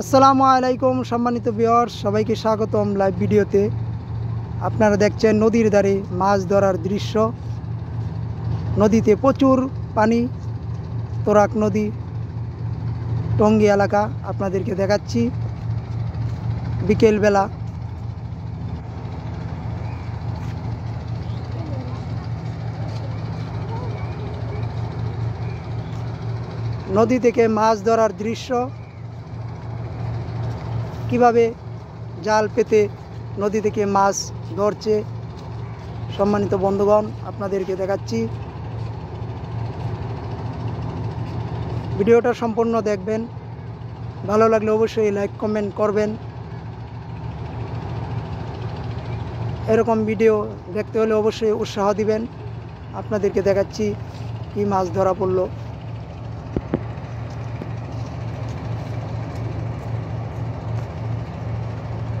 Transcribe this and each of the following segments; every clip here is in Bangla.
আসসালামু আলাইকুম সম্মানিত ভিউয়ার্স, সবাইকে স্বাগতম লাইভ ভিডিওতে। আপনারা দেখছেন নদীর ধারে মাছ ধরার দৃশ্য। নদীতে প্রচুর পানি, তোরাক নদী, টঙ্গী এলাকা আপনাদেরকে দেখাচ্ছি বিকেলবেলা। নদী থেকে মাছ ধরার দৃশ্য, কিভাবে জাল পেতে নদী থেকে মাছ ধরছে সম্মানিত বন্ধুগণ আপনাদেরকে দেখাচ্ছি। ভিডিওটা সম্পূর্ণ দেখবেন, ভালো লাগলে অবশ্যই লাইক কমেন্ট করবেন। এরকম ভিডিও দেখতে হলে অবশ্যই উৎসাহ দিবেন। আপনাদেরকে দেখাচ্ছি কি মাছ ধরা পড়লো।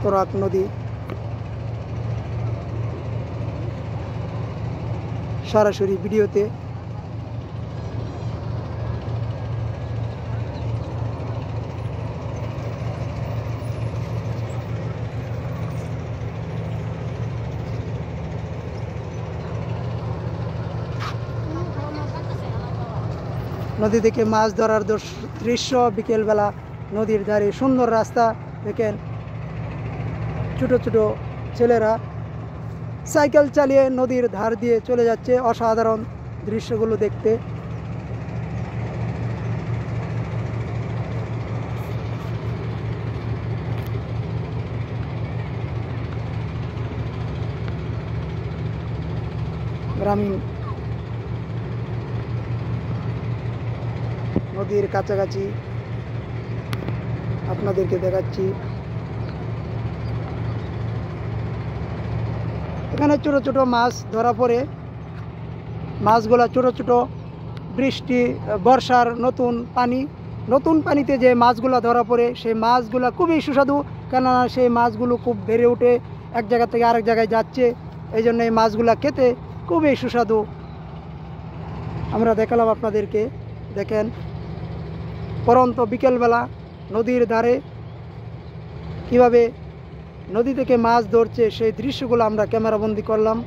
তোরাক নদী সরাসরি ভিডিওতে। নদী থেকে মাছ ধরার দৃশ্য বিকেলবেলা। নদীর ধারে সুন্দর রাস্তা, দেখেন ছোটো ছোটো ছেলেরা সাইকেল চালিয়ে নদীর ধার দিয়ে চলে যাচ্ছে। অসাধারণ দৃশ্যগুলো দেখতে। গ্রামীণ নদীর কাছাকাছি আপনাদেরকে দেখাচ্ছি। এখানে ছোটো ছোটো মাছ ধরা পড়ে। মাছগুলো ছোটো ছোটো, বৃষ্টি বর্ষার নতুন পানিতে যে মাছগুলো ধরা পড়ে সেই মাছগুলো খুবই সুস্বাদু, কেননা সেই মাছগুলো খুব বেড়ে উঠে এক জায়গা থেকে আরেক জায়গায় যাচ্ছে। এই জন্য এই মাছগুলো খেতে খুবই সুস্বাদু। আমরা দেখালাম আপনাদেরকে, দেখেন পরন্ত বিকেলবেলা নদীর ধারে কিভাবে নদী থেকে মাছ ধরছে সেই দৃশ্যগুলো আমরা ক্যামেরাবন্দি করলাম।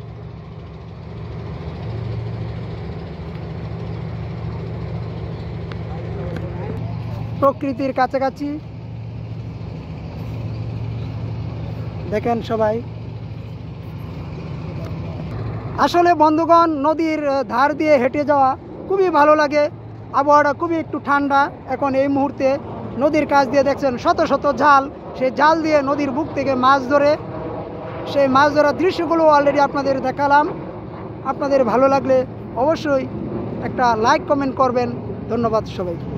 প্রকৃতির কাছাকাছি দেখেন সবাই। আসলে বন্ধুগণ, নদীর ধার দিয়ে হেঁটে যাওয়া খুবই ভালো লাগে। আবহাওয়াটা খুবই একটু ঠান্ডা। এখন এই মুহূর্তে নদীর কাছ দিয়ে দেখছেন শত শত জাল, সেই জাল দিয়ে নদীর বুক থেকে মাছ ধরে। সেই মাছ ধরার দৃশ্যগুলো অলরেডি আপনাদের দেখালাম। আপনাদের ভালো লাগলে অবশ্যই একটা লাইক কমেন্ট করবেন। ধন্যবাদ সবাইকে।